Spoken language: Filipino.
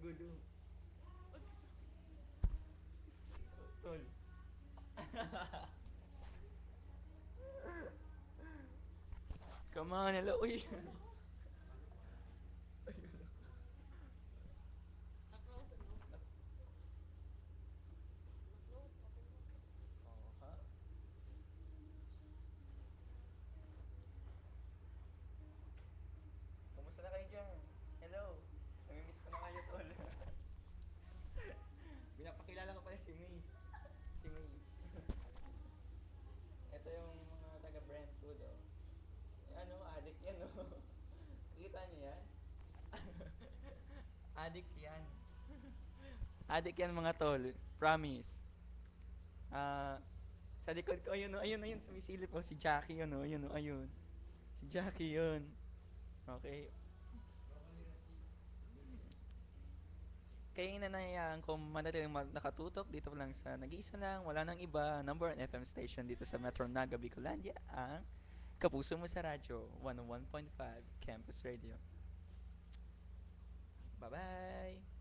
gulo. Tol. Come on, hello. Uy. Oh, ha? Kumusta na kayo dyan? Hello. Namimiss ko na kayo, tol. Pinapakilala ko pala si May. Si May. Ito yung mga taga Brentwood, oh. Ano, addict yan, oh. Kita niyo yan? Addict yan. Addict yan mga tol. Promise. Ah, sa likod ko, ayun, oh, ayun, ayun, sumisilip, oh, si Jackie yun, oh, ayun, oh, ayun. Si Jackie yun. Okay. Kaya nanayaan kung manatiling nakatutok dito lang sa nag-iisa lang, wala nang iba, number 1 FM station dito sa Metro Naga, Bicolandia, ang Kapuso mo sa Radyo, 101.5 Campus Radio. Bye-bye!